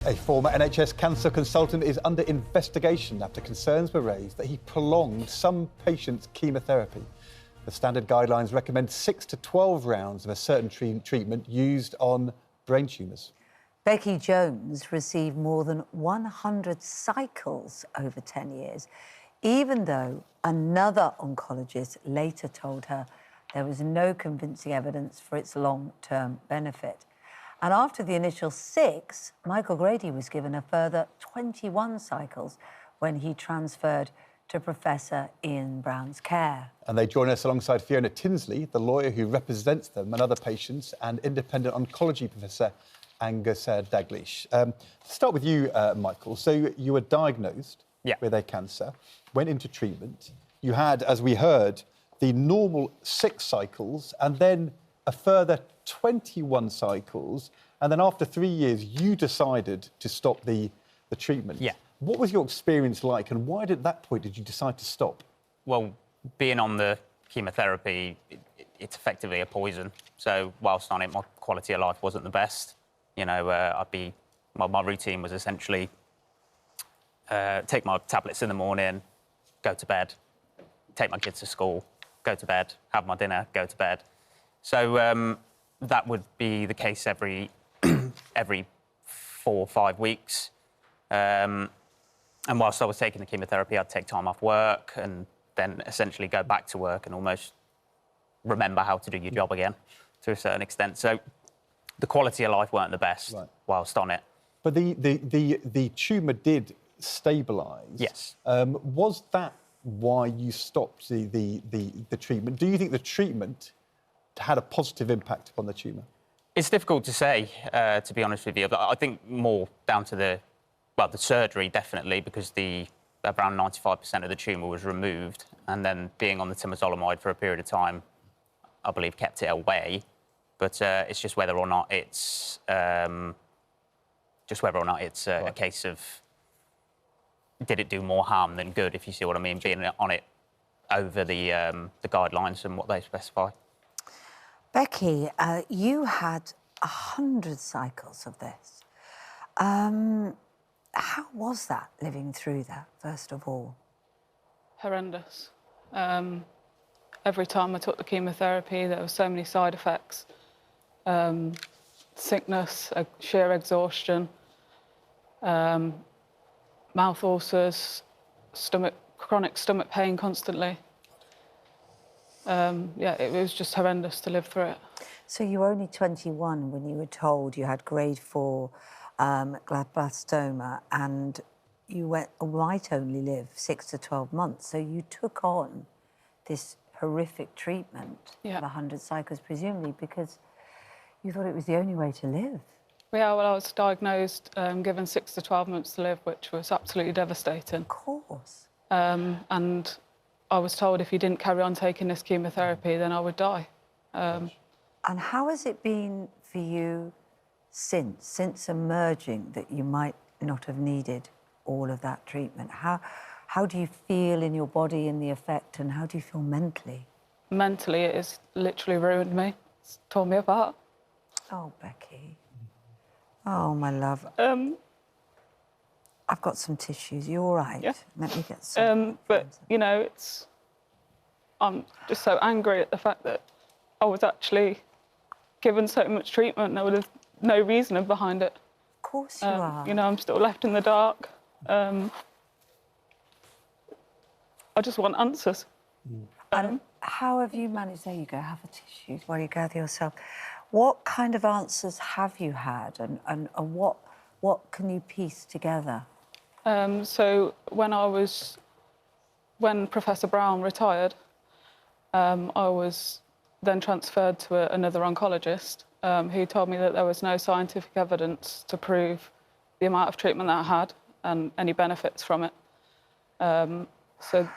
A former NHS cancer consultant is under investigation after concerns were raised that he prolonged some patients' chemotherapy. The standard guidelines recommend 6 to 12 rounds of a certain treatment used on brain tumours. Becky Jones received more than 100 cycles over 10 years, even though another oncologist later told her there was no convincing evidence for its long-term benefit. And after the initial 6, Michael Grady was given a further 21 cycles when he transferred to Professor Ian Brown's care. And they join us alongside Fiona Tinsley, the lawyer who represents them and other patients, and independent oncology professor Angus Dalgleish. Start with you, Michael. So you were diagnosed with a cancer, went into treatment. You had, as we heard, the normal 6 cycles and then a further 21 cycles, and then after 3 years, you decided to stop the treatment. Yeah. What was your experience like, and why at that point did you decide to stop? Well, being on the chemotherapy, it's effectively a poison. So whilst on it, my quality of life wasn't the best. You know, my routine was essentially take my tablets in the morning, go to bed, take my kids to school, go to bed, have my dinner, go to bed. So that would be the case every 4 or 5 weeks. And whilst I was taking the chemotherapy, I'd take time off work and then essentially go back to work and almost remember how to do your job again to a certain extent. So the quality of life weren't the best whilst on it. But the tumour did stabilise. Yes. Was that why you stopped the treatment? Do you think the treatment had a positive impact upon the tumour? It's difficult to say, to be honest with you. But I think more down to the surgery, definitely, because around 95% of the tumour was removed, and then being on the temozolomide for a period of time, I believe, kept it away. But it's just whether or not it's a case of did it do more harm than good, if you see what I mean, being on it over the guidelines and what they specify. Becky, you had 100 cycles of this. How was that, living through that, first of all? Horrendous. Every time I took the chemotherapy, there were so many side effects. Sickness, sheer exhaustion, mouth ulcers, chronic stomach pain constantly. Yeah, it was just horrendous to live through it. So you were only 21 when you were told you had grade 4 glioblastoma, and you might only live 6 to 12 months. So you took on this horrific treatment of 100 cycles, presumably because you thought it was the only way to live. Yeah, well, I was diagnosed, given 6 to 12 months to live, which was absolutely devastating. Of course. And I was told if you didn't carry on taking this chemotherapy, then I would die. And how has it been for you since emerging that you might not have needed all of that treatment? How do you feel in your body in the effect, and how do you feel mentally? Mentally, it has literally ruined me. It's torn me apart. Oh, Becky. Oh, my love. I've got some tissues. You all right? Yeah. Let me get some. But, you know, I'm just so angry at the fact that I was actually given so much treatment. There was no reasoning behind it. Of course you are. You know, I'm still left in the dark. I just want answers. And how have you managed? There you go, have a tissue while you gather yourself. What kind of answers have you had, and what can you piece together? So when Professor Brown retired, I was then transferred to another oncologist who told me that there was no scientific evidence to prove the amount of treatment that I had and any benefits from it. So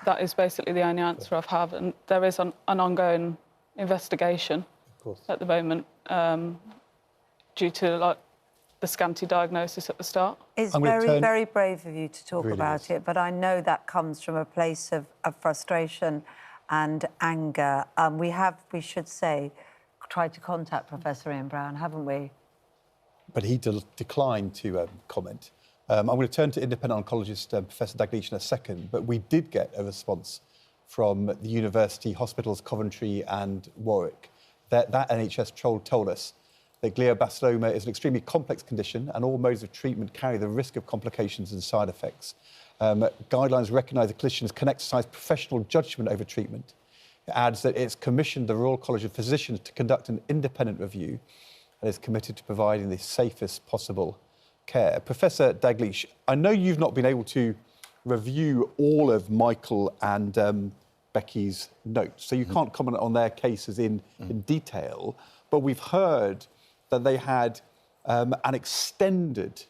that is basically the only answer I've had, and there is an ongoing investigation at the moment due to the scanty diagnosis at the start. It's very brave of you to talk about it, but I know that comes from a place of frustration and anger. We should say, tried to contact Professor Ian Brown, haven't we? but he declined to comment. I'm going to turn to independent oncologist Professor Dalgleish in a second, but we did get a response from the university hospitals Coventry and Warwick. That NHS troll told us that glioblastoma is an extremely complex condition and all modes of treatment carry the risk of complications and side effects. Guidelines recognise that clinicians can exercise professional judgment over treatment. It adds that it's commissioned the Royal College of Physicians to conduct an independent review and is committed to providing the safest possible care. Professor Dalgleish, I know you've not been able to review all of Michael and Becky's notes, so you can't comment on their cases in detail, but we've heard that they had an extended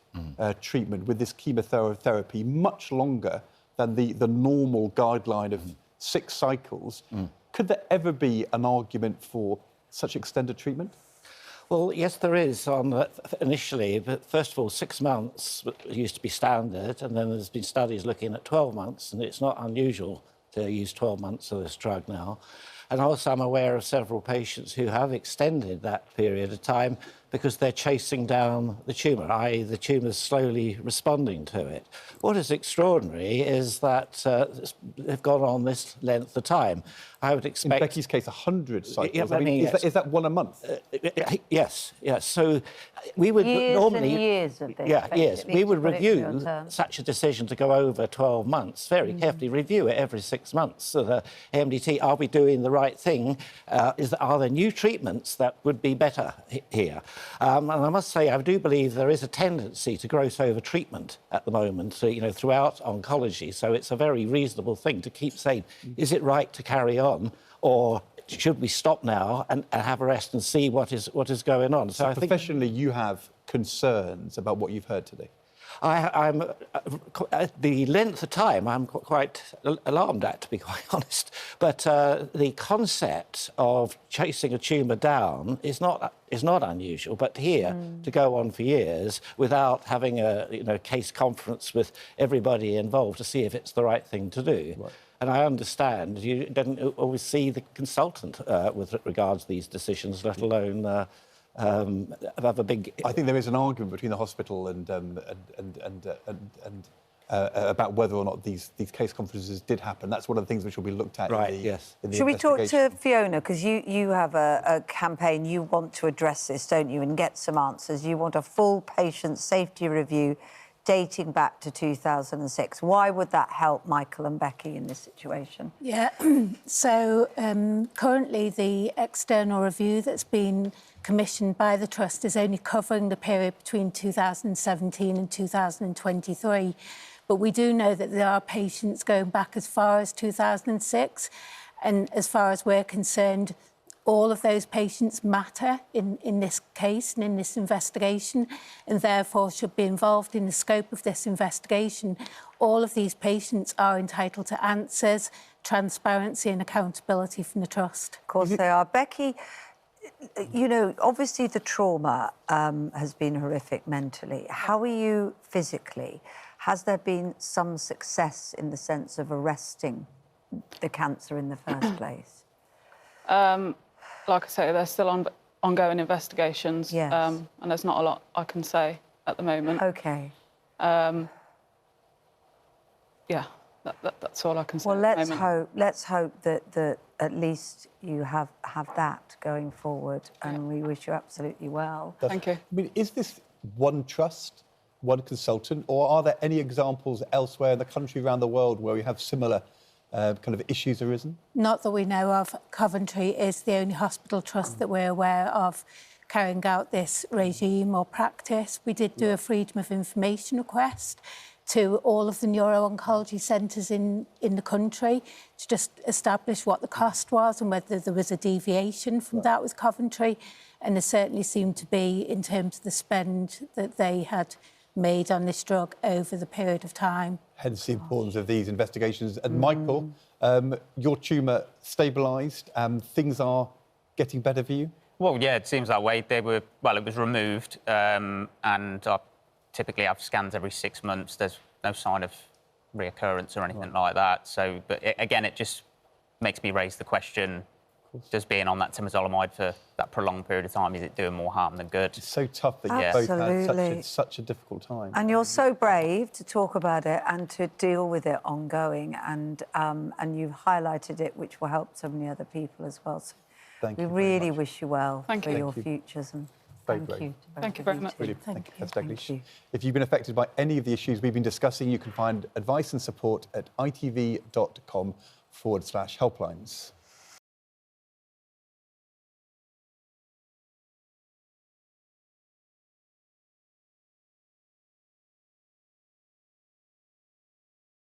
treatment with this chemotherapy, much longer than the normal guideline of 6 cycles. Could there ever be an argument for such extended treatment? Well, yes, there is initially, but first of all, 6 months used to be standard, and then there's been studies looking at 12 months, and it's not unusual to use 12 months of this drug now. And also I'm aware of several patients who have extended that period of time because they're chasing down the tumour, i.e. the tumour's slowly responding to it. What is extraordinary is that they've gone on this length of time. I would expect... In Becky's case, 100 cycles. Yeah, I mean, is that one a month? Yes, yes. So we would years normally... and years of this, Yeah, yes. We would review terms. such a decision to go over 12 months, very carefully review it every 6 months. So the MDT, are we doing the right thing? Are there new treatments that would be better here? And I must say, I do believe there is a tendency to gross over treatment at the moment, so, throughout oncology. So it's a very reasonable thing to keep saying, is it right to carry on, or should we stop now and have a rest and see what is going on? So I think professionally, you have concerns about what you've heard today. I'm the length of time I'm quite alarmed at, to be quite honest. But the concept of chasing a tumour down is not unusual. But here, to go on for years without having a case conference with everybody involved to see if it's the right thing to do. Right. And I understand you don't always see the consultant with regards to these decisions, let alone. Have a big... I think there is an argument between the hospital and about whether or not these case conferences did happen. That's one of the things which will be looked at. Right. In the Should we talk to Fiona, because you have a campaign, you want to address this, don't you, and get some answers. You want a full patient safety review dating back to 2006. Why would that help Michael and Becky in this situation? Yeah, so currently the external review that's been commissioned by the Trust is only covering the period between 2017 and 2023. But we do know that there are patients going back as far as 2006. And as far as we're concerned, all of those patients matter in this case and in this investigation, and therefore should be involved in the scope of this investigation. All of these patients are entitled to answers, transparency and accountability from the Trust. Of course they are. Becky, obviously the trauma has been horrific mentally. How are you physically? Has there been some success in the sense of arresting the cancer in the first place? Like I say, there's still ongoing investigations, yes. And there's not a lot I can say at the moment. OK. Yeah, that's all I can say. Well, at the moment. let's hope that at least you have that going forward, and we wish you absolutely well. Thank you. I mean, is this one trust, one consultant, or are there any examples elsewhere in the country, around the world, where we have similar kind of issues arisen? Not that we know of. Coventry is the only hospital trust that we're aware of carrying out this regime or practice. We did do a freedom of information request to all of the neuro-oncology centres in the country to just establish what the cost was and whether there was a deviation from that with Coventry. And there certainly seemed to be in terms of the spend that they had made on this drug over the period of time. Hence the importance of these investigations. And Michael, your tumour stabilised, things are getting better for you? Well, yeah, it seems that way. It was removed, and I typically have scans every 6 months. There's no sign of reoccurrence or anything like that. So, but again, it just makes me raise the question, does being on that temozolomide for that prolonged period of time, is it doing more harm than good? It's so tough that you both had Absolutely. such a difficult time. And you're so brave to talk about it and to deal with it ongoing, and you've highlighted it, which will help so many other people as well. So Thank you we very really much. wish you well Thank for you. your Thank you. futures, and Very thank brave. you. Thank you very much. Really, Thank thank you, Professor Thank Daglish. you. If you've been affected by any of the issues we've been discussing, you can find advice and support at itv.com/helplines.